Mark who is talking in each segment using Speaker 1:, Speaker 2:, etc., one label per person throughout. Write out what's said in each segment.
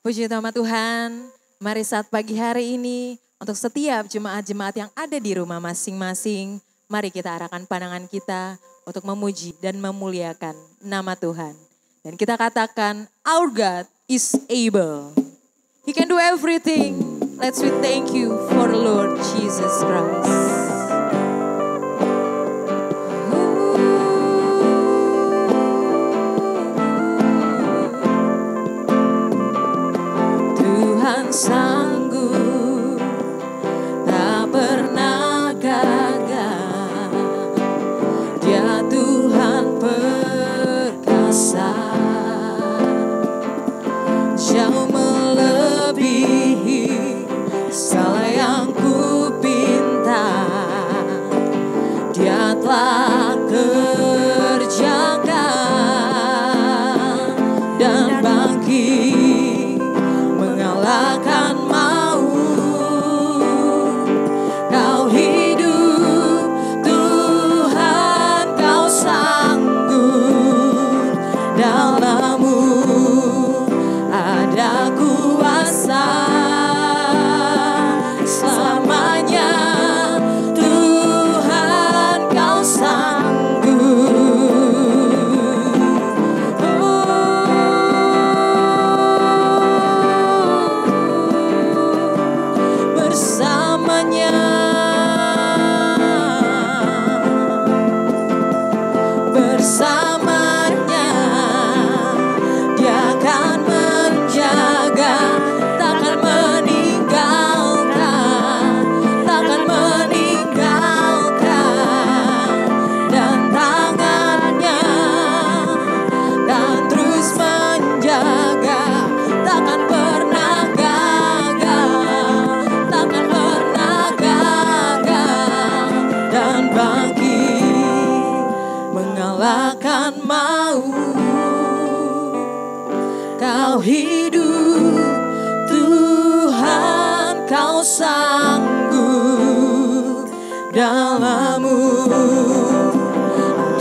Speaker 1: Puji nama Tuhan, mari saat pagi hari ini untuk setiap jemaat-jemaat yang ada di rumah masing-masing, mari kita arahkan pandangan kita untuk memuji dan memuliakan nama Tuhan. Dan kita katakan, our God is able. He can do everything. Let's we thank you for the Lord Jesus Christ. Sanggup, tak pernah gagal. Dia Tuhan perkasa, jauh melebihi segala yang ku pinta. Dia telah kerjakan dan bangkit mengalahkan maut. Kau hidup Tuhan, kau sanggup, dalam-Mu ada kuasa selamanya. Tuhan, kau sanggup. Bersamanya Dia akan menjaga, takkan meninggalkan, takkan meninggalkan. Dan tangannya kan terus menjaga, takkan pernah gagal, takkan pernah gagal. Dan bangkit mengalahkan maut. Kau hidup Tuhan, kau sanggup, dalam-Mu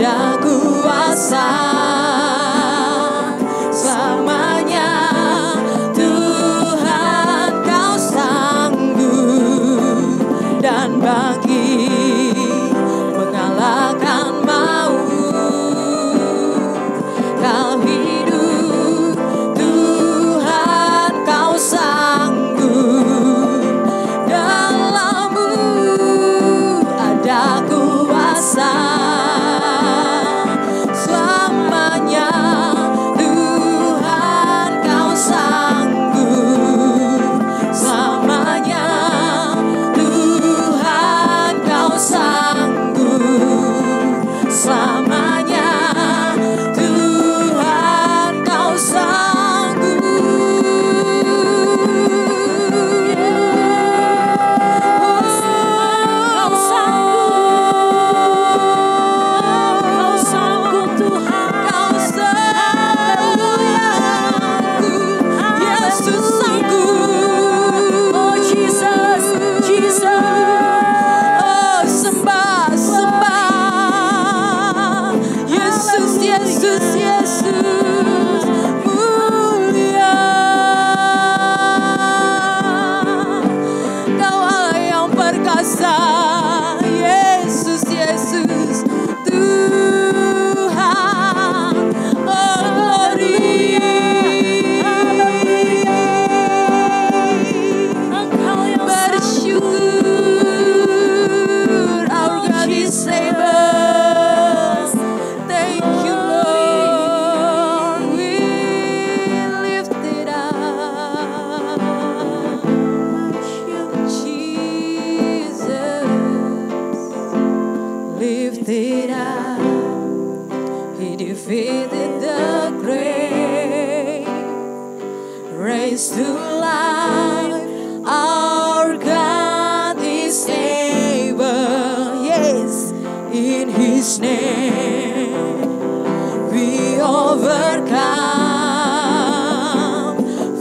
Speaker 1: ada kuasa selamanya. Tuhan, kau sanggup dan bangkit mengalahkan maut. Kau hidup Tuhan, kau sanggup, dalam-Mu ada kuasa selamanya. Tuhan, kau sanggup selamanya. Tuhan, kau sanggup selamanya. Tuhan, kau sanggup. Kau sanggup Tuhan. Kau sanggup. Yesus sanggup. Oh Jesus, Jesus. Oh sembah, sembah. Yesus, Yesus, Yesus. Mulia. Kau Allah yang perkasa. Yesus, Yesus. Tuhan. Oh glory. Bersyukur. Our God is able. Thank you Lord. We lift it up. Jesus. Lift it up. He defeated the grave, raised to life. Our God is able. Yes, in His name we overcome.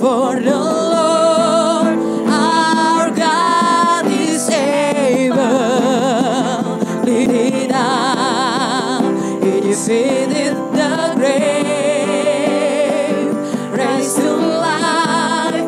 Speaker 1: For the Lord our God is able. Lift it up. He defeated the grave, raised to life.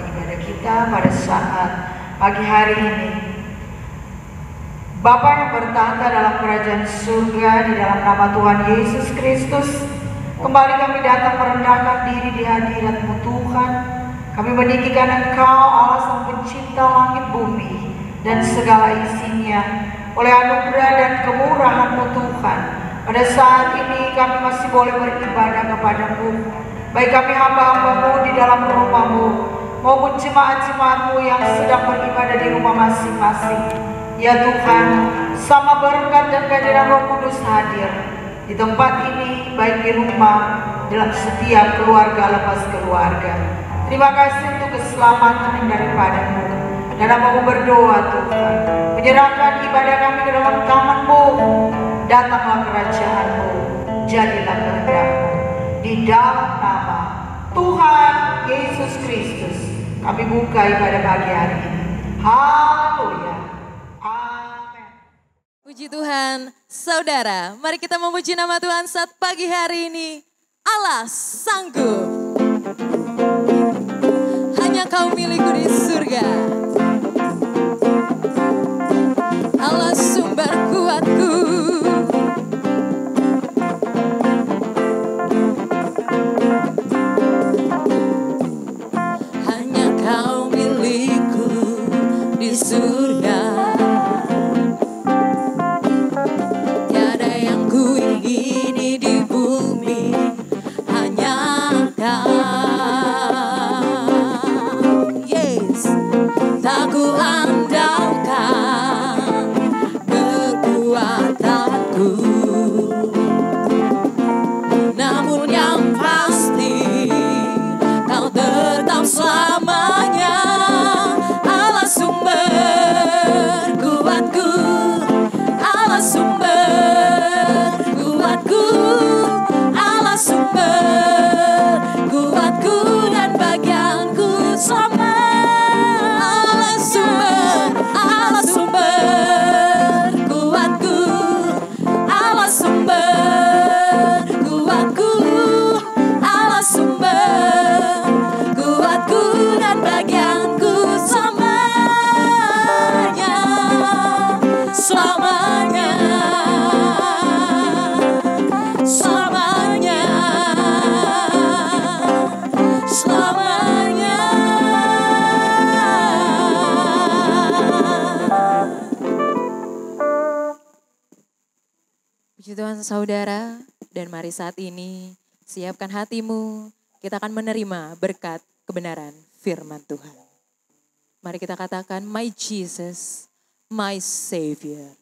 Speaker 2: ibadah kita pada saat pagi hari ini. Bapa yang bertahta dalam kerajaan surga, di dalam nama Tuhan Yesus Kristus, kembali kami datang merendahkan diri di hadirat-Mu Tuhan. Kami meninggikan Engkau, Allah Sang Pencipta langit bumi dan segala isinya, oleh anugerah dan kemurahan-Mu Tuhan. Pada saat ini kami masih boleh beribadah kepada-Mu, baik kami hamba-hamba-Mu di dalam rumah-Mu maupun jemaat-jemaat-Mu yang sedang beribadah di rumah masing-masing. Ya Tuhan, sama berkat dan kehadiran Roh Kudus hadir di tempat ini, baik di rumah, dalam setiap keluarga lepas keluarga. Terima kasih untuk keselamatan yang daripada-Mu. Dan mau berdoa Tuhan, menyerahkan ibadah kami ke dalam tangan-Mu. Datanglah kerajaan-Mu, jadilah kehendak-Mu. Di dalam nama Tuhan Yesus Kristus, kami buka ibadah pagi hari ini. Haleluya.
Speaker 1: Puji Tuhan, saudara, mari kita memuji nama Tuhan saat pagi hari ini. Allah sanggup, hanya Kau milikku di surga. Allah sumber kuatku, hanya Kau milikku di surga. Ini di bumi hanya Kau, yes, tak ku andalkan kekuatanku, namun yang pasti Kau tetap selamanya Allah sumber kuatku, Allah sumber Allah sumber kuatku dan bagianku sama. Allah sumber kuatku, Allah sumber kuatku, Allah sumber kuatku dan bagianku selamanya, selamanya. Selamanya, selamanya. Puji Tuhan saudara, dan mari saat ini siapkan hatimu, kita akan menerima berkat kebenaran firman Tuhan. Mari kita katakan, my Jesus, my Savior.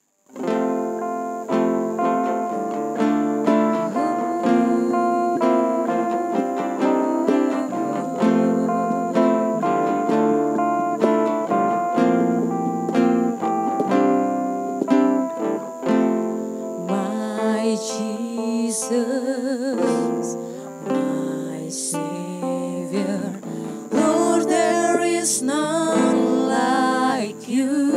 Speaker 1: Jesus, my Savior, Lord, there is none like you.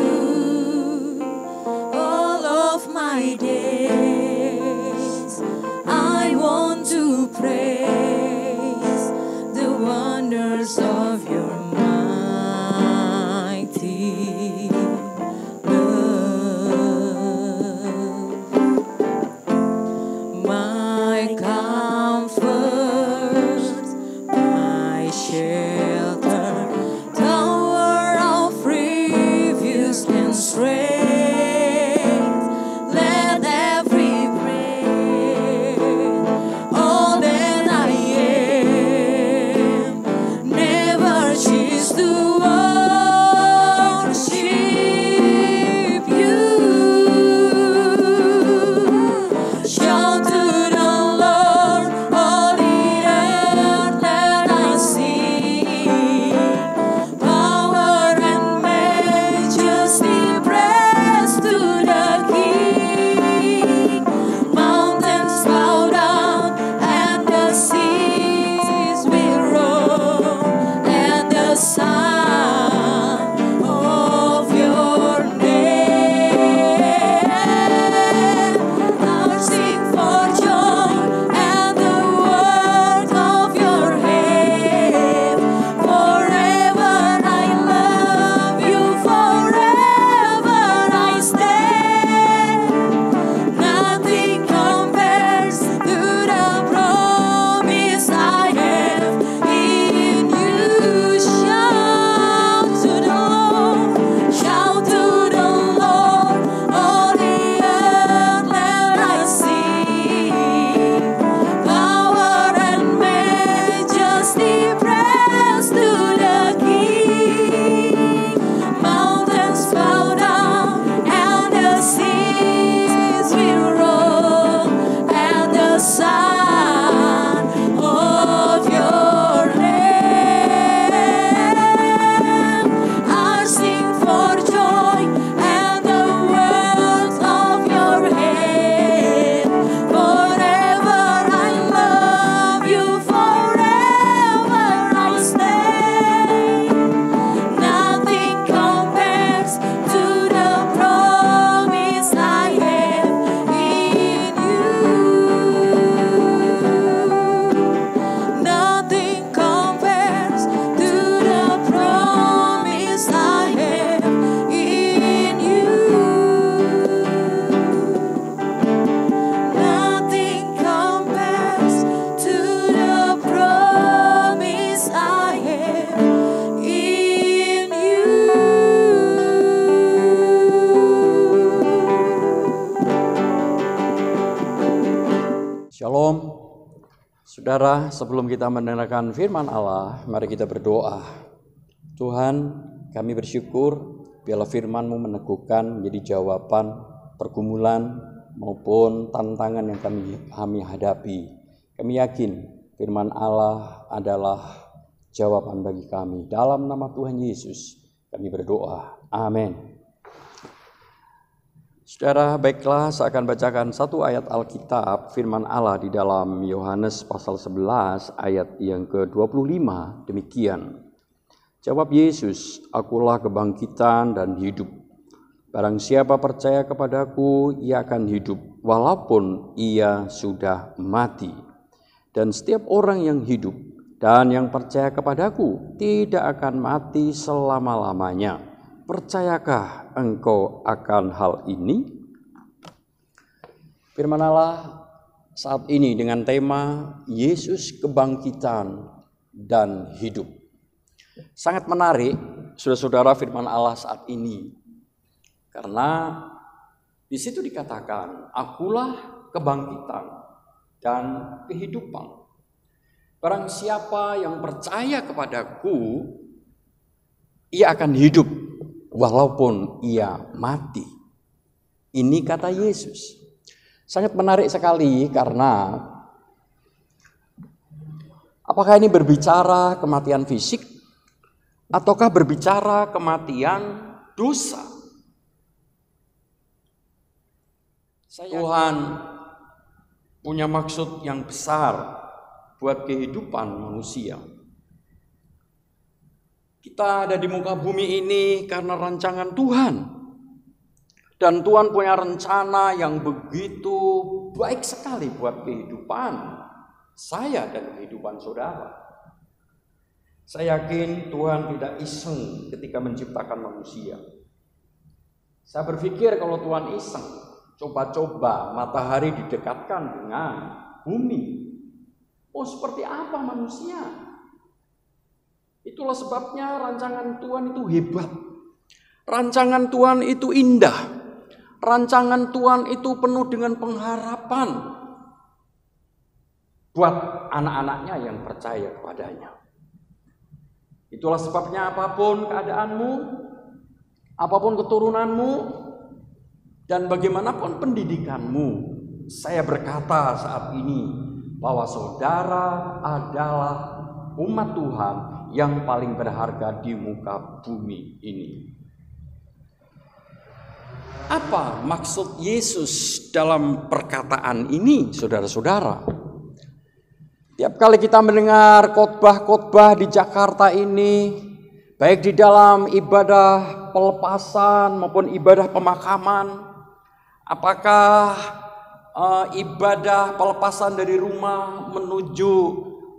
Speaker 3: Saudara, sebelum kita mendengarkan firman Allah, mari kita berdoa. Tuhan, kami bersyukur biarlah firman-Mu meneguhkan menjadi jawaban pergumulan maupun tantangan yang kami hadapi. Kami yakin firman Allah adalah jawaban bagi kami. Dalam nama Tuhan Yesus kami berdoa. Amin. Saudara, baiklah saya akan bacakan satu ayat Alkitab firman Allah di dalam Yohanes pasal 11 ayat yang ke-25. Demikian. Jawab Yesus, "Akulah kebangkitan dan hidup. Barang siapa percaya kepadaku, ia akan hidup walaupun ia sudah mati. Dan setiap orang yang hidup dan yang percaya kepadaku tidak akan mati selama-lamanya. Percayakah engkau akan hal ini?" Firman Allah saat ini dengan tema Yesus kebangkitan dan hidup. Sangat menarik, saudara-saudara, firman Allah saat ini. Karena di situ dikatakan, "Akulah kebangkitan dan kehidupan. Barang siapa yang percaya kepadaku, ia akan hidup walaupun ia mati." Ini kata Yesus. Sangat menarik sekali karena apakah ini berbicara kematian fisik ataukah berbicara kematian dosa? Tuhan punya maksud yang besar buat kehidupan manusia. Kita ada di muka bumi ini karena rancangan Tuhan. Dan Tuhan punya rencana yang begitu baik sekali buat kehidupan saya dan kehidupan saudara. Saya yakin Tuhan tidak iseng ketika menciptakan manusia. Saya berpikir kalau Tuhan iseng, coba-coba matahari didekatkan dengan bumi. Oh, seperti apa manusia? Itulah sebabnya rancangan Tuhan itu hebat. Rancangan Tuhan itu indah. Rancangan Tuhan itu penuh dengan pengharapan buat anak-anaknya yang percaya kepadanya. Itulah sebabnya apapun keadaanmu, apapun keturunanmu, dan bagaimanapun pendidikanmu, saya berkata saat ini bahwa saudara adalah umat Tuhan yang paling berharga di muka bumi ini. Apa maksud Yesus dalam perkataan ini, saudara-saudara? Tiap kali kita mendengar khotbah-khotbah di Jakarta ini, baik di dalam ibadah pelepasan maupun ibadah pemakaman, apakah ibadah pelepasan dari rumah menuju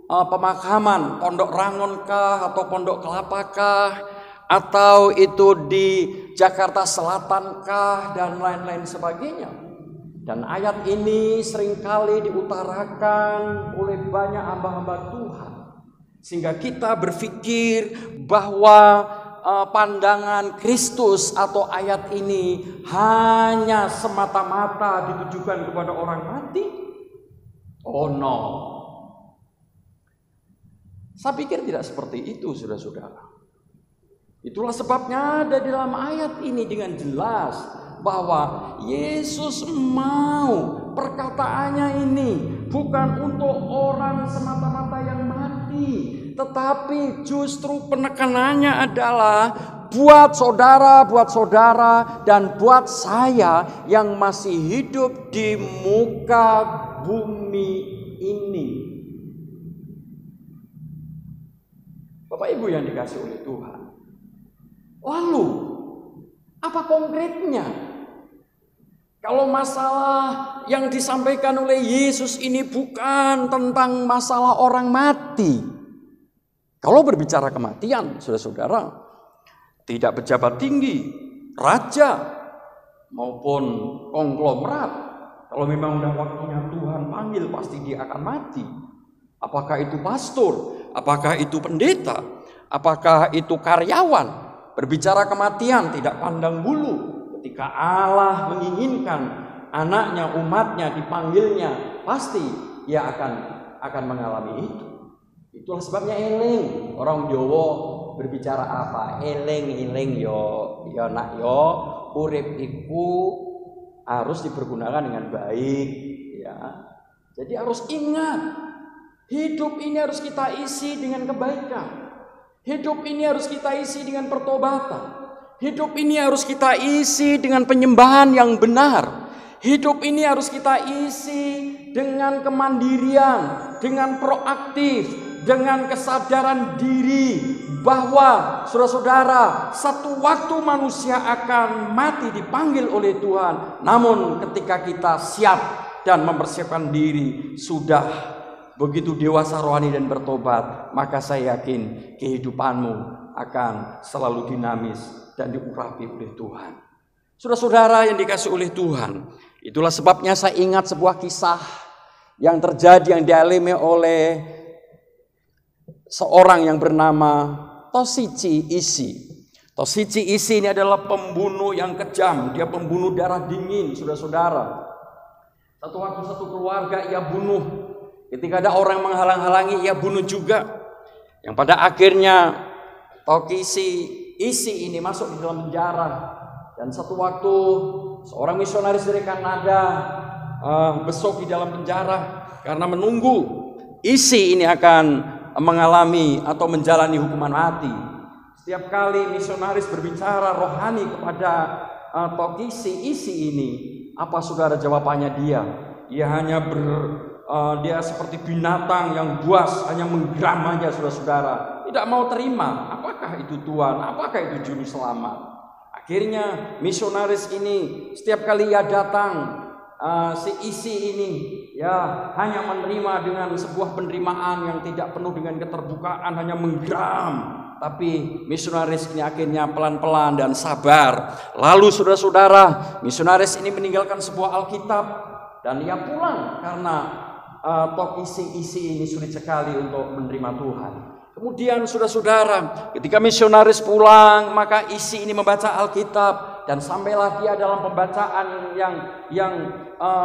Speaker 3: pemakaman, Pondok Rangonkah atau Pondok Kelapakah, atau itu di Jakarta Selatankah dan lain-lain sebagainya. Dan ayat ini seringkali diutarakan oleh banyak hamba-hamba Tuhan, sehingga kita berpikir bahwa pandangan Kristus atau ayat ini hanya semata-mata ditujukan kepada orang mati. Oh no, saya pikir tidak seperti itu, saudara-saudara. Itulah sebabnya ada di dalam ayat ini dengan jelas bahwa Yesus mau perkataannya ini bukan untuk orang semata-mata yang mati, tetapi justru penekanannya adalah buat saudara, dan buat saya yang masih hidup di muka bumi ini. Bapak Ibu yang dikasihi oleh Tuhan, lalu apa konkretnya? Kalau masalah yang disampaikan oleh Yesus ini bukan tentang masalah orang mati. Kalau berbicara kematian, saudara-saudara, tidak pejabat tinggi, raja, maupun konglomerat, kalau memang udah waktunya Tuhan panggil, pasti dia akan mati. Apakah itu pastor, apakah itu pendeta, apakah itu karyawan, berbicara kematian tidak pandang bulu. Ketika Allah menginginkan anaknya, umatnya dipanggilnya, pasti ia akan mengalami itu. Itulah sebabnya eling. Orang Jawa berbicara apa? Eling yo nak yo, urip iku harus dipergunakan dengan baik, ya. Jadi harus ingat, hidup ini harus kita isi dengan kebaikan. Hidup ini harus kita isi dengan pertobatan. Hidup ini harus kita isi dengan penyembahan yang benar. Hidup ini harus kita isi dengan kemandirian, dengan proaktif, dengan kesadaran diri bahwa saudara-saudara, satu waktu manusia akan mati dipanggil oleh Tuhan. Namun ketika kita siap dan mempersiapkan diri, sudah begitu dewasa rohani dan bertobat, maka saya yakin kehidupanmu akan selalu dinamis dan diurapi oleh Tuhan. Saudara-saudara yang dikasihi oleh Tuhan, itulah sebabnya saya ingat sebuah kisah yang terjadi, yang dialami oleh seorang yang bernama Toshichi Ishii. Toshichi Ishii ini adalah pembunuh yang kejam. Dia pembunuh darah dingin, saudara-saudara. Satu waktu satu keluarga ia bunuh. Ketika ada orang menghalang-halangi, ia bunuh juga. Yang pada akhirnya Toshichi Ishii ini masuk di dalam penjara. Dan satu waktu seorang misionaris dari Kanada besok di dalam penjara karena menunggu Ishii ini akan mengalami atau menjalani hukuman mati. Setiap kali misionaris berbicara rohani kepada Toshichi Ishii ini, apa saudara jawabannya dia? Dia hanya dia seperti binatang yang buas, hanya menggeram aja saudara-saudara. Tidak mau terima. Apakah itu Tuhan? Apakah itu juru selamat? Akhirnya misionaris ini setiap kali ia datang, si Ishii ini ya hanya menerima dengan sebuah penerimaan yang tidak penuh dengan keterbukaan, hanya menggeram. Tapi misionaris ini akhirnya pelan-pelan dan sabar. Lalu saudara-saudara, misionaris ini meninggalkan sebuah Alkitab dan ia pulang karena Toshichi Ishii ini sulit sekali untuk menerima Tuhan. Kemudian saudara-saudara, ketika misionaris pulang, maka Ishii ini membaca Alkitab dan sampailah dia dalam pembacaan yang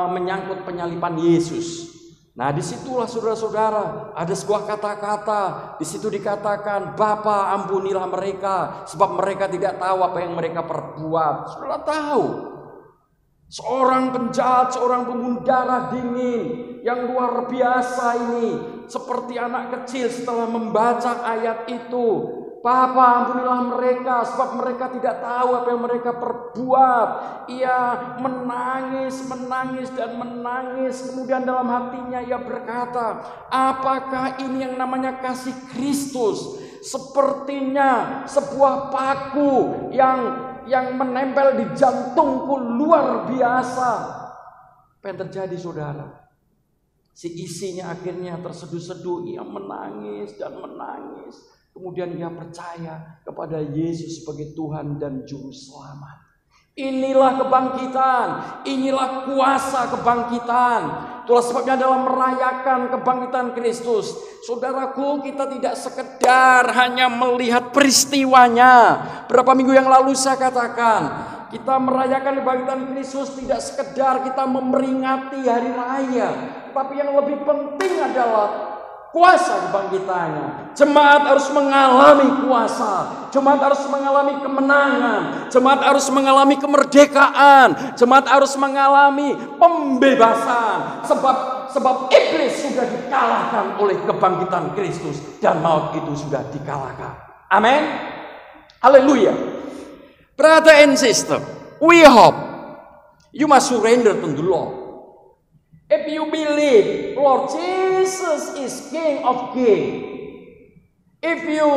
Speaker 3: menyangkut penyaliban Yesus. Nah, disitulah saudara-saudara ada sebuah kata-kata. Di situ dikatakan, Bapa ampunilah mereka, sebab mereka tidak tahu apa yang mereka perbuat. Saudara tahu, seorang penjahat, seorang pembunuh darah dingin yang luar biasa ini, seperti anak kecil setelah membaca ayat itu, Bapa ampunilah mereka sebab mereka tidak tahu apa yang mereka perbuat. Ia menangis dan menangis. Kemudian dalam hatinya ia berkata, apakah ini yang namanya kasih Kristus? Sepertinya sebuah paku yang menempel di jantungku luar biasa. Apa yang terjadi saudara? Si Ishii-nya akhirnya terseduh-seduh. Ia menangis dan menangis. Kemudian ia percaya kepada Yesus sebagai Tuhan dan Juru Selamat. Inilah kebangkitan, inilah kuasa kebangkitan. Itulah sebabnya dalam merayakan kebangkitan Kristus, saudaraku, kita tidak sekedar hanya melihat peristiwanya. Berapa minggu yang lalu saya katakan, kita merayakan kebangkitan Kristus tidak sekedar kita memperingati hari raya, tapi yang lebih penting adalah kuasa kebangkitannya. Jemaat harus mengalami kuasa. Jemaat harus mengalami kemenangan. Jemaat harus mengalami kemerdekaan. Jemaat harus mengalami pembebasan. Sebab iblis sudah dikalahkan oleh kebangkitan Kristus dan maut itu sudah dikalahkan. Amin. Haleluya. Brother and sister, we hope you must surrender to the Lord. If you believe Lord Jesus is King of Kings, if you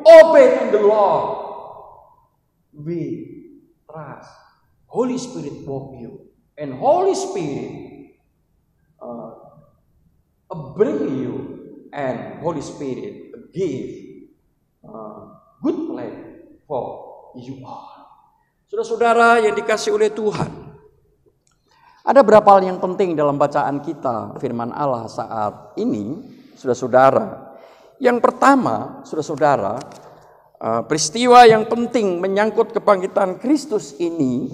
Speaker 3: obey the Lord, we trust Holy Spirit walk you, and Holy Spirit bring you, and Holy Spirit give good plan for you all. Saudara-saudara yang dikasihi oleh Tuhan, ada beberapa hal yang penting dalam bacaan kita firman Allah saat ini, saudara-saudara. Yang pertama, saudara-saudara, peristiwa yang penting menyangkut kebangkitan Kristus ini,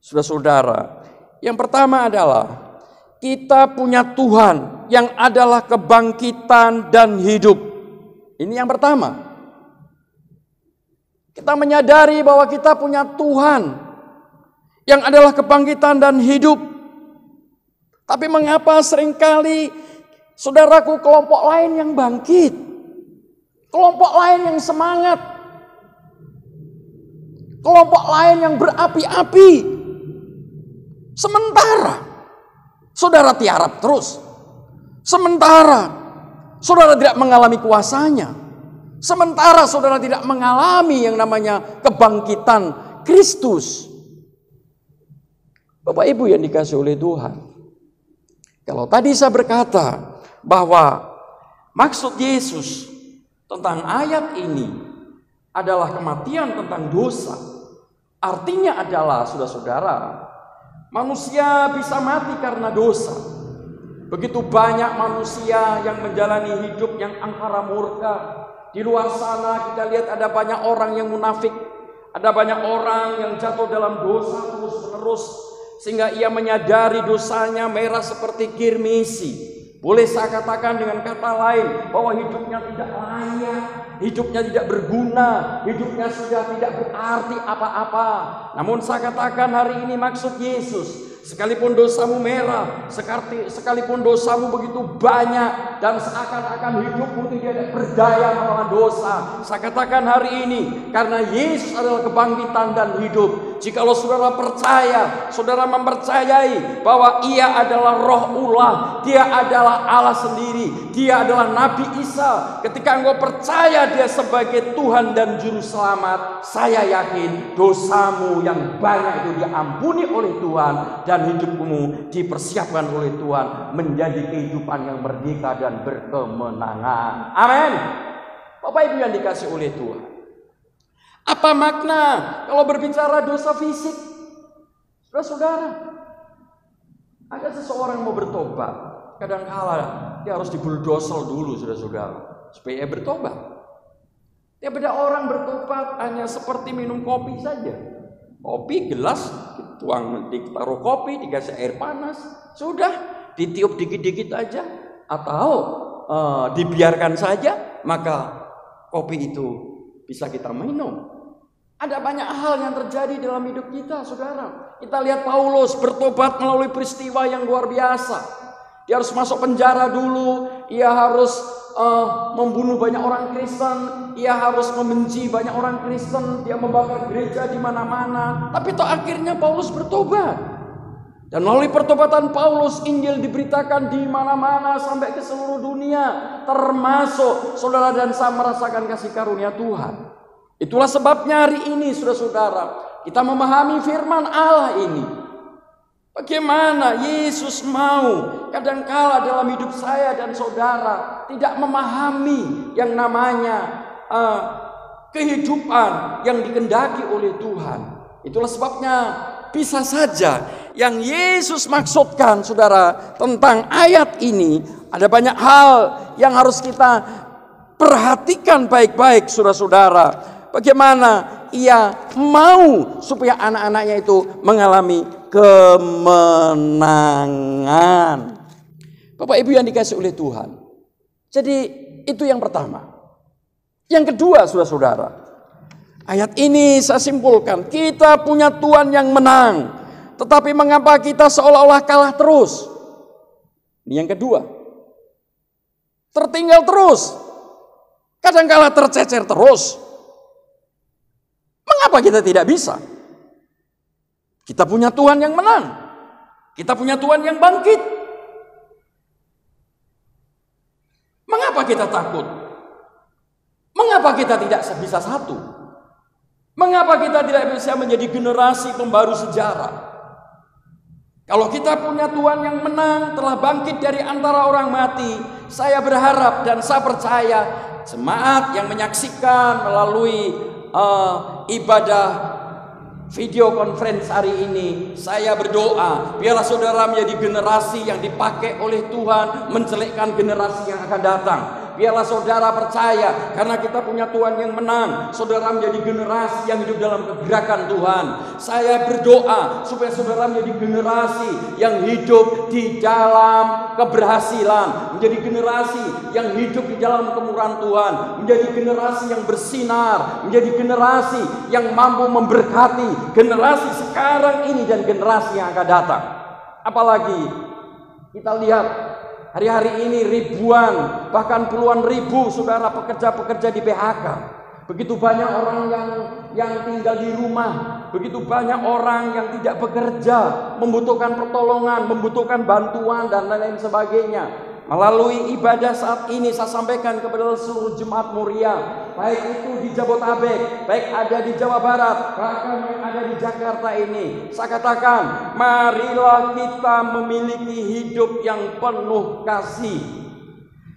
Speaker 3: saudara-saudara. Yang pertama adalah kita punya Tuhan yang adalah kebangkitan dan hidup. Ini yang pertama. Kita menyadari bahwa kita punya Tuhan yang adalah kebangkitan dan hidup. Tapi mengapa seringkali saudaraku kelompok lain yang bangkit, kelompok lain yang semangat, kelompok lain yang berapi-api, sementara saudara tiarap terus, sementara saudara tidak mengalami kuasanya, sementara saudara tidak mengalami yang namanya kebangkitan Kristus. Bapak Ibu yang dikasihi oleh Tuhan, kalau tadi saya berkata bahwa maksud Yesus tentang ayat ini adalah kematian tentang dosa, artinya adalah saudara-saudara, manusia bisa mati karena dosa. Begitu banyak manusia yang menjalani hidup yang angkara murka. Di luar sana kita lihat ada banyak orang yang munafik, ada banyak orang yang jatuh dalam dosa terus-menerus, sehingga ia menyadari dosanya merah seperti kirmisi. Boleh saya katakan dengan kata lain bahwa hidupnya tidak layak, hidupnya tidak berguna, hidupnya sudah tidak berarti apa-apa. Namun saya katakan hari ini maksud Yesus, sekalipun dosamu merah, sekalipun dosamu begitu banyak, dan seakan-akan hidupmu tidak berdaya melawan dosa, saya katakan hari ini karena Yesus adalah kebangkitan dan hidup. Jikalau saudara percaya, saudara mempercayai bahwa Ia adalah Roh Allah, Dia adalah Allah sendiri, Dia adalah Nabi Isa. Ketika engkau percaya Dia sebagai Tuhan dan Juru Selamat, saya yakin dosamu yang banyak itu diampuni oleh Tuhan, dan hidupmu dipersiapkan oleh Tuhan menjadi kehidupan yang merdeka dan berkemenangan. Amin. Bapak Ibu yang dikasihi oleh Tuhan, apa makna kalau berbicara dosa fisik? Saudara-saudara, ada seseorang mau bertobat, kadang-kala dia harus dibuldosel dulu, saudara-saudara, supaya bertobat. Tiap ada orang bertobat hanya seperti minum kopi saja. Kopi gelas, ditaruh kopi, dikasih air panas, sudah ditiup dikit-dikit aja, atau dibiarkan saja, maka kopi itu bisa kita minum. Ada banyak hal yang terjadi dalam hidup kita, saudara. Kita lihat Paulus bertobat melalui peristiwa yang luar biasa. Dia harus masuk penjara dulu, ia harus membunuh banyak orang Kristen, ia harus membenci banyak orang Kristen, dia membakar gereja di mana-mana. Tapi toh akhirnya Paulus bertobat. Dan melalui pertobatan Paulus, Injil diberitakan di mana-mana sampai ke seluruh dunia, termasuk saudara dan saya merasakan kasih karunia Tuhan. Itulah sebabnya hari ini saudara-saudara, kita memahami firman Allah ini. Bagaimana Yesus mau kadangkala dalam hidup saya dan saudara tidak memahami yang namanya kehidupan yang dikehendaki oleh Tuhan. Itulah sebabnya bisa saja yang Yesus maksudkan saudara tentang ayat ini, ada banyak hal yang harus kita perhatikan baik-baik saudara-saudara. Bagaimana ia mau supaya anak-anaknya itu mengalami kemenangan. Bapak Ibu yang dikasihi oleh Tuhan. Jadi itu yang pertama. Yang kedua saudara-saudara, ayat ini saya simpulkan, kita punya Tuhan yang menang. Tetapi mengapa kita seolah-olah kalah terus? Ini yang kedua. Tertinggal terus. Kadang-kala tercecer terus. Mengapa kita tidak bisa? Kita punya Tuhan yang menang. Kita punya Tuhan yang bangkit. Mengapa kita takut? Mengapa kita tidak bisa satu? Mengapa kita tidak bisa menjadi generasi pembaru sejarah? Kalau kita punya Tuhan yang menang, telah bangkit dari antara orang mati, saya berharap dan saya percaya jemaat yang menyaksikan melalui ibadah video conference hari ini, saya berdoa biarlah saudara menjadi generasi yang dipakai oleh Tuhan menjelekkan generasi yang akan datang. Biarlah saudara percaya, karena kita punya Tuhan yang menang, saudara menjadi generasi yang hidup dalam kegerakan Tuhan. Saya berdoa supaya saudara menjadi generasi yang hidup di dalam keberhasilan, menjadi generasi yang hidup di dalam kemurahan Tuhan, menjadi generasi yang bersinar, menjadi generasi yang mampu memberkati generasi sekarang ini dan generasi yang akan datang. Apalagi kita lihat hari-hari ini ribuan, bahkan puluhan ribu saudara pekerja-pekerja di PHK. Begitu banyak orang yang tinggal di rumah, begitu banyak orang yang tidak bekerja, membutuhkan pertolongan, membutuhkan bantuan dan lain-lain sebagainya. Melalui ibadah saat ini saya sampaikan kepada seluruh jemaat Muria, baik itu di Jabodetabek, baik ada di Jawa Barat, bahkan yang ada di Jakarta ini. Saya katakan, marilah kita memiliki hidup yang penuh kasih.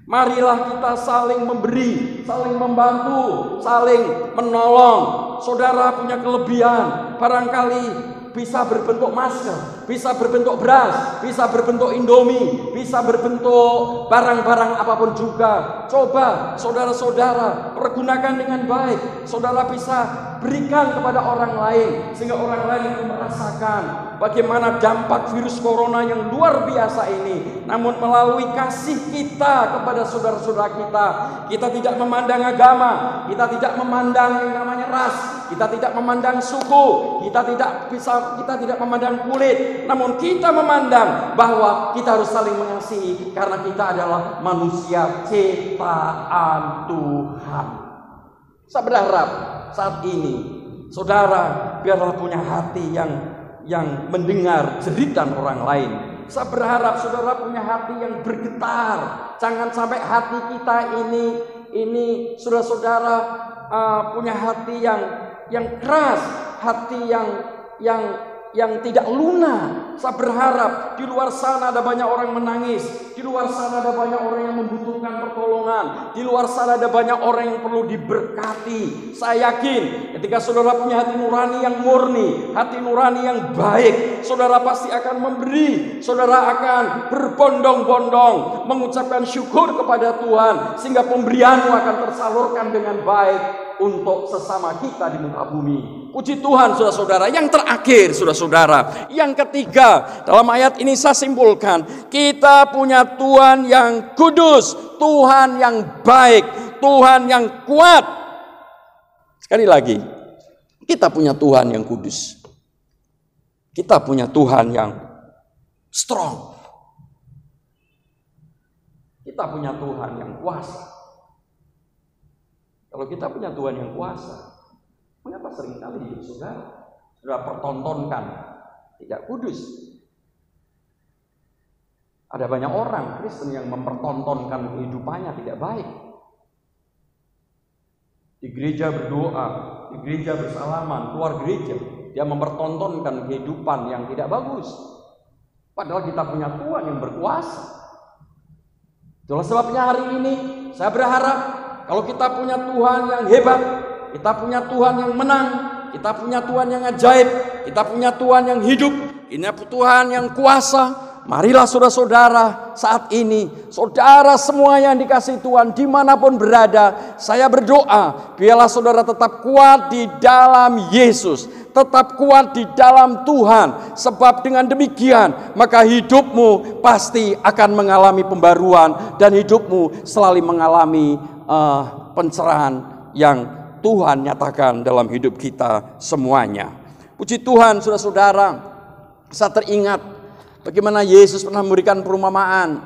Speaker 3: Marilah kita saling memberi, saling membantu, saling menolong. Saudara punya kelebihan, barangkali bisa berbentuk masker, bisa berbentuk beras, bisa berbentuk Indomie, bisa berbentuk barang-barang apapun juga. Coba saudara-saudara pergunakan dengan baik. Saudara bisa berikan kepada orang lain, sehingga orang lain itu merasakan bagaimana dampak virus corona yang luar biasa ini. Namun melalui kasih kita kepada saudara-saudara kita, kita tidak memandang agama, kita tidak memandang yang namanya ras, kita tidak memandang suku, kita tidak memandang kulit, namun kita memandang bahwa kita harus saling mengasihi karena kita adalah manusia ciptaan Tuhan. Saya berharap saat ini saudara biarlah punya hati yang mendengar jeritan orang lain. Saya berharap saudara punya hati yang bergetar. Jangan sampai hati kita ini saudara-saudara punya hati yang keras, hati yang tidak lunak. Saya berharap di luar sana ada banyak orang menangis, di luar sana ada banyak orang yang membutuhkan pertolongan, di luar sana ada banyak orang yang perlu diberkati. Saya yakin ketika saudara punya hati nurani yang murni, hati nurani yang baik, saudara pasti akan memberi, saudara akan berbondong-bondong mengucapkan syukur kepada Tuhan, sehingga pemberianmu akan tersalurkan dengan baik untuk sesama kita di muka bumi. Puji Tuhan saudara-saudara. Yang terakhir saudara-saudara, yang ketiga dalam ayat ini saya simpulkan, kita punya Tuhan yang kudus, Tuhan yang baik, Tuhan yang kuat. Sekali lagi, kita punya Tuhan yang kudus, kita punya Tuhan yang strong, kita punya Tuhan yang kuasa. Kalau kita punya Tuhan yang kuasa, mengapa seringkali hidup saudara sudah pertontonkan tidak kudus? Ada banyak orang Kristen yang mempertontonkan kehidupannya tidak baik. Di gereja berdoa, di gereja bersalaman, keluar gereja dia mempertontonkan kehidupan yang tidak bagus. Padahal kita punya Tuhan yang berkuasa. Itulah sebabnya hari ini saya berharap kalau kita punya Tuhan yang hebat, kita punya Tuhan yang menang, kita punya Tuhan yang ajaib, kita punya Tuhan yang hidup, ini Tuhan yang kuasa. Marilah saudara-saudara saat ini, saudara semua yang dikasihi Tuhan dimanapun berada, saya berdoa biarlah saudara tetap kuat di dalam Yesus, tetap kuat di dalam Tuhan. Sebab dengan demikian maka hidupmu pasti akan mengalami pembaruan, dan hidupmu selalu mengalami pencerahan yang Tuhan nyatakan dalam hidup kita semuanya. Puji Tuhan saudara-saudara, saya teringat bagaimana Yesus pernah memberikan perumpamaan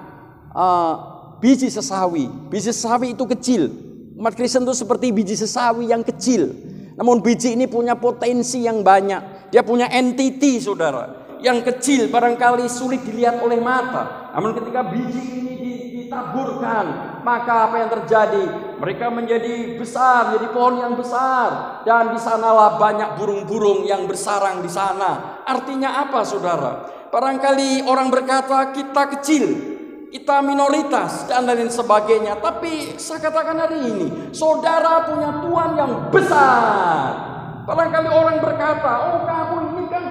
Speaker 3: biji sesawi. Biji sesawi itu kecil. Umat Kristen itu seperti biji sesawi yang kecil. Namun biji ini punya potensi yang banyak. Dia punya entiti saudara. Yang kecil barangkali sulit dilihat oleh mata. Namun ketika biji ini ditaburkan, maka apa yang terjadi? Mereka menjadi besar, menjadi pohon yang besar, dan di sanalah banyak burung-burung yang bersarang di sana. Artinya apa saudara? Barangkali orang berkata kita kecil, kita minoritas dan lain sebagainya. Tapi saya katakan hari ini, saudara punya Tuhan yang besar. Barangkali orang berkata, oh kamu ini kan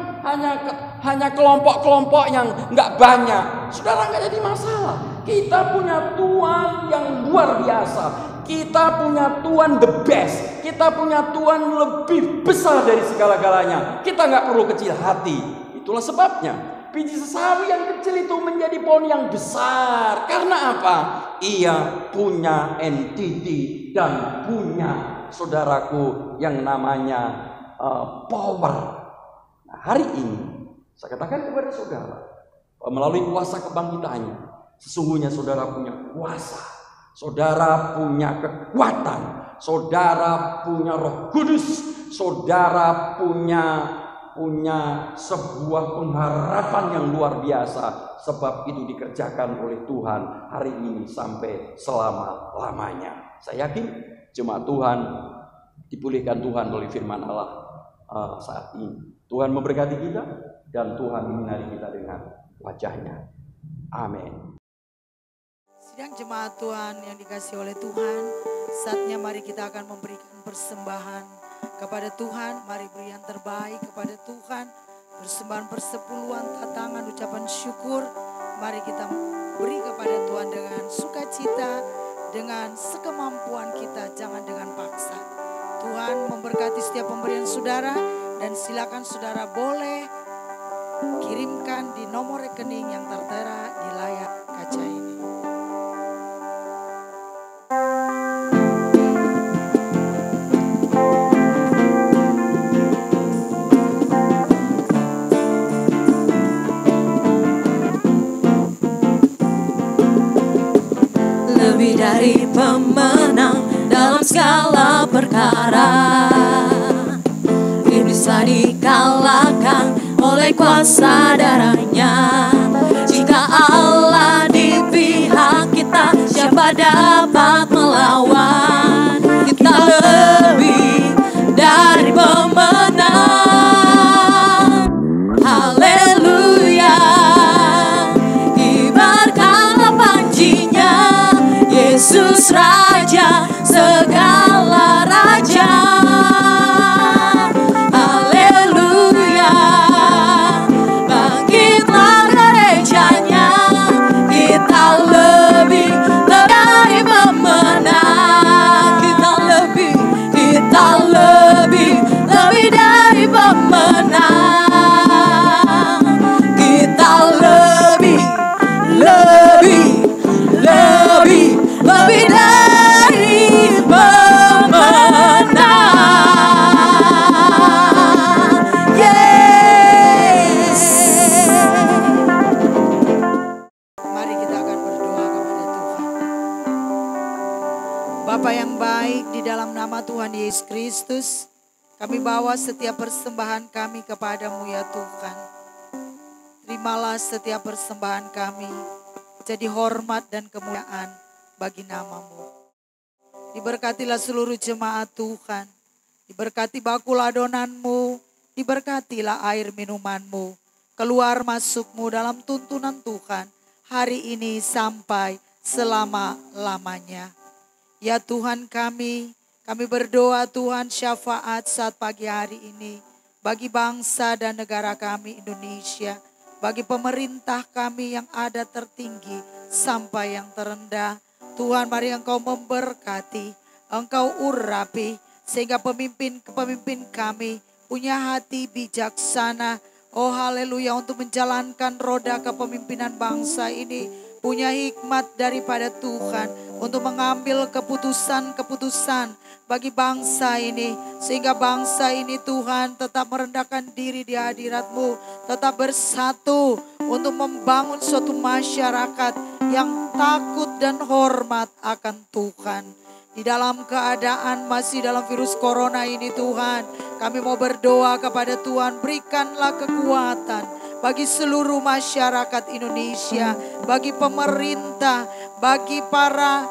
Speaker 3: hanya kelompok-kelompok yang nggak banyak. Saudara nggak jadi masalah. Kita punya Tuhan yang luar biasa. Kita punya Tuhan the best. Kita punya Tuhan lebih besar dari segala-galanya. Kita nggak perlu kecil hati. Itulah sebabnya biji sesawi yang kecil itu menjadi pohon yang besar. Karena apa? Ia punya entity dan punya, saudaraku, yang namanya power. Nah, hari ini saya katakan kepada saudara, melalui kuasa kebangkitannya, sesungguhnya saudara punya kuasa, saudara punya kekuatan, saudara punya Roh Kudus, saudara punya sebuah pengharapan yang luar biasa, sebab itu dikerjakan oleh Tuhan hari ini sampai selama-lamanya. Saya yakin jemaat Tuhan dipulihkan Tuhan oleh firman Allah saat ini. Tuhan memberkati kita dan Tuhan menyinari kita dengan wajahnya. Amin.
Speaker 2: Sidang jemaat Tuhan yang dikasihi oleh Tuhan, saatnya mari kita akan memberikan persembahan kepada Tuhan. Mari beri yang terbaik kepada Tuhan. Persembahan persepuluhan, tatangan, ucapan syukur. Mari kita beri kepada Tuhan dengan sukacita, dengan sekemampuan kita, jangan dengan paksa. Tuhan memberkati setiap pemberian saudara, dan silakan saudara boleh kirimkan di nomor rekening yang tertera di layar kaca ini.
Speaker 1: Lebih dari pemenang dalam segala perkara, iblislah dikalahkan oleh kuasa darahnya. Jika Allah di pihak kita, siapa dapat melawan? Kita lebih dari pemenang. Haleluya, kibarkanlah panjinya, Yesus Raja segala raja. Haleluya, bangkitlah gerejanya, kita lebih dari pemenang. Kita lebih dari pemenang. Kita lebih dari pemenang. Yes.
Speaker 2: Mari kita akan berdoa kepada Tuhan. Bapa yang baik, di dalam nama Tuhan Yesus Kristus, kami bawa setiap persembahan kami kepadamu ya Tuhan. Terimalah setiap persembahan kami, jadi hormat dan kemuliaan bagi namamu. Diberkatilah seluruh jemaat Tuhan, diberkati bakul adonanmu, diberkatilah air minumanmu, keluar masukmu dalam tuntunan Tuhan, hari ini sampai selama-lamanya. Ya Tuhan kami berdoa Tuhan syafaat saat pagi hari ini, bagi bangsa dan negara kami Indonesia, bagi pemerintah kami yang ada tertinggi sampai yang terendah. Tuhan, mari Engkau memberkati, Engkau urapi, sehingga pemimpin kami punya hati bijaksana. Oh haleluya, untuk menjalankan roda kepemimpinan bangsa ini, punya hikmat daripada Tuhan untuk mengambil keputusan-keputusan bagi bangsa ini, sehingga bangsa ini Tuhan tetap merendahkan diri di hadirat-Mu, tetap bersatu untuk membangun suatu masyarakat yang takut dan hormat akan Tuhan. Di dalam keadaan masih dalam virus corona ini Tuhan, kami mau berdoa kepada Tuhan, berikanlah kekuatan bagi seluruh masyarakat Indonesia, bagi pemerintah, bagi para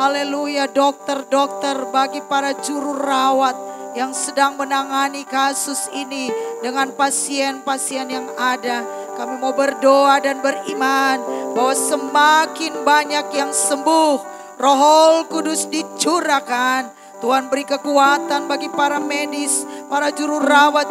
Speaker 2: haleluya dokter-dokter, bagi para juru rawat yang sedang menangani kasus ini dengan pasien-pasien yang ada. Kami mau berdoa dan beriman bahwa semakin banyak yang sembuh, Roh Kudus dicurahkan. Tuhan beri kekuatan bagi para medis, para juru rawat,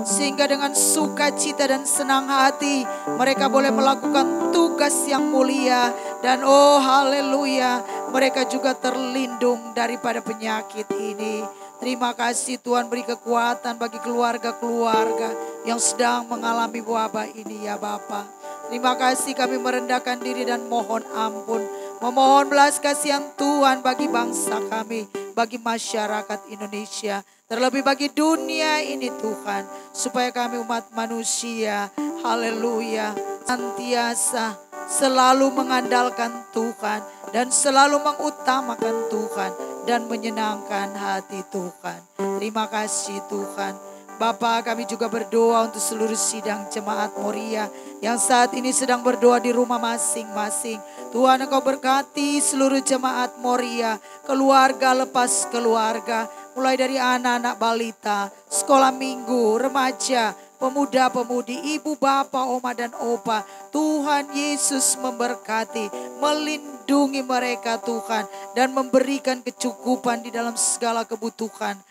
Speaker 2: sehingga dengan sukacita dan senang hati mereka boleh melakukan tugas tugas yang mulia. Dan oh haleluya, mereka juga terlindung daripada penyakit ini. Terima kasih Tuhan, beri kekuatan bagi keluarga-keluarga yang sedang mengalami wabah ini ya Bapa. Terima kasih, kami merendahkan diri dan mohon ampun. Memohon belas kasihan Tuhan bagi bangsa kami, bagi masyarakat Indonesia. Terlebih bagi dunia ini Tuhan. Supaya kami umat manusia, haleluya, senantiasa selalu mengandalkan Tuhan. Dan selalu mengutamakan Tuhan. Dan menyenangkan hati Tuhan. Terima kasih Tuhan. Bapa, kami juga berdoa untuk seluruh sidang jemaat Moria yang saat ini sedang berdoa di rumah masing-masing. Tuhan, Engkau berkati seluruh jemaat Moria, keluarga lepas keluarga, mulai dari anak-anak balita, sekolah minggu, remaja, pemuda-pemudi, ibu, bapa, oma dan opa. Tuhan Yesus memberkati, melindungi mereka Tuhan, dan memberikan kecukupan di dalam segala kebutuhan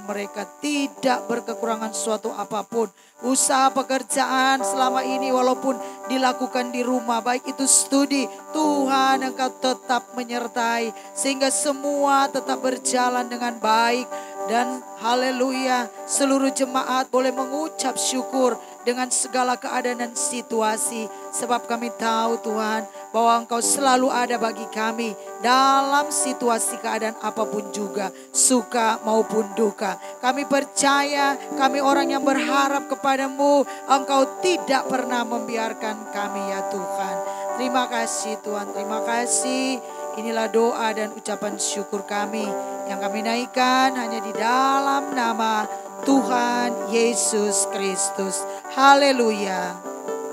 Speaker 2: mereka, tidak berkekurangan suatu apapun. Usaha pekerjaan selama ini walaupun dilakukan di rumah, baik itu studi, Tuhan Engkau tetap menyertai sehingga semua tetap berjalan dengan baik. Dan haleluya, seluruh jemaat boleh mengucap syukur dengan segala keadaan dan situasi. Sebab kami tahu Tuhan bahwa Engkau selalu ada bagi kami dalam situasi keadaan apapun juga, suka maupun duka. Kami percaya, kami orang yang berharap kepadamu, Engkau tidak pernah membiarkan kami ya Tuhan. Terima kasih Tuhan, terima kasih. Inilah doa dan ucapan syukur kami yang kami naikkan hanya di dalam nama Tuhan Yesus Kristus. Haleluya.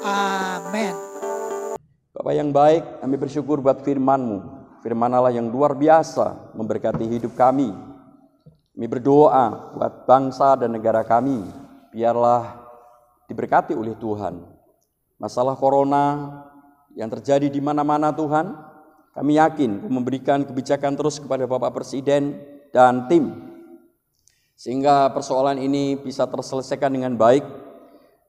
Speaker 2: Amin.
Speaker 3: Bapak yang baik, kami bersyukur buat firman-Mu. Firman Allah yang luar biasa memberkati hidup kami. Kami berdoa buat bangsa dan negara kami. Biarlah diberkati oleh Tuhan. Masalah corona yang terjadi di mana-mana Tuhan, kami yakin memberikan kebijakan terus kepada Bapak Presiden dan tim. Sehingga persoalan ini bisa terselesaikan dengan baik.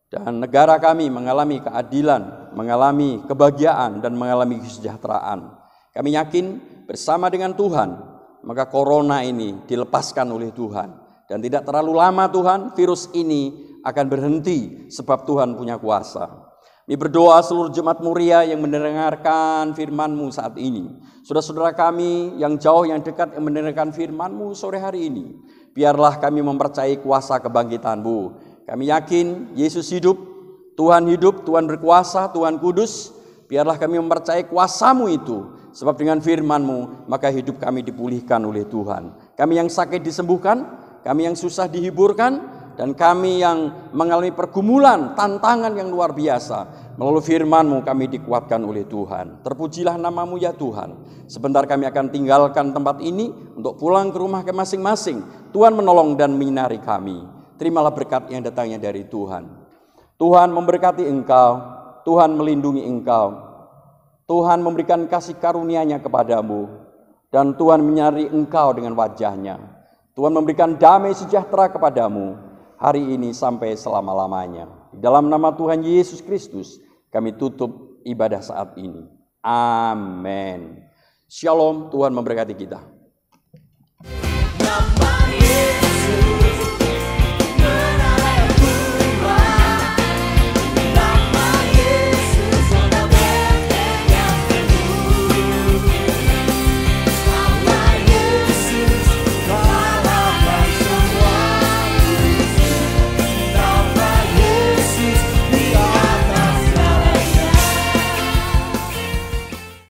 Speaker 3: Dan negara kami mengalami keadilan, mengalami kebahagiaan dan mengalami kesejahteraan. Kami yakin bersama dengan Tuhan, maka corona ini dilepaskan oleh Tuhan. Dan tidak terlalu lama Tuhan, virus ini akan berhenti sebab Tuhan punya kuasa. Kami berdoa seluruh jemaat Moria yang mendengarkan firman-Mu saat ini. Saudara-saudara kami yang jauh, yang dekat yang mendengarkan firman-Mu sore hari ini. Biarlah kami mempercayai kuasa kebangkitan-Mu. Kami yakin Yesus hidup, Tuhan berkuasa, Tuhan kudus. Biarlah kami mempercayai kuasa-Mu itu. Sebab dengan firman-Mu maka hidup kami dipulihkan oleh Tuhan. Kami yang sakit disembuhkan, kami yang susah dihiburkan, dan kami yang mengalami pergumulan, tantangan yang luar biasa. Melalui firman-Mu kami dikuatkan oleh Tuhan. Terpujilah nama-Mu ya Tuhan. Sebentar kami akan tinggalkan tempat ini untuk pulang ke rumah ke masing-masing. Tuhan menolong dan menyinari kami. Terimalah berkat yang datangnya dari Tuhan. Tuhan memberkati engkau, Tuhan melindungi engkau. Tuhan memberikan kasih karunia-Nya kepadamu. Dan Tuhan menyinari engkau dengan wajah-Nya. Tuhan memberikan damai sejahtera kepadamu hari ini sampai selama-lamanya. Di dalam nama Tuhan Yesus Kristus kami tutup ibadah saat ini. Amin. Shalom, Tuhan memberkati kita.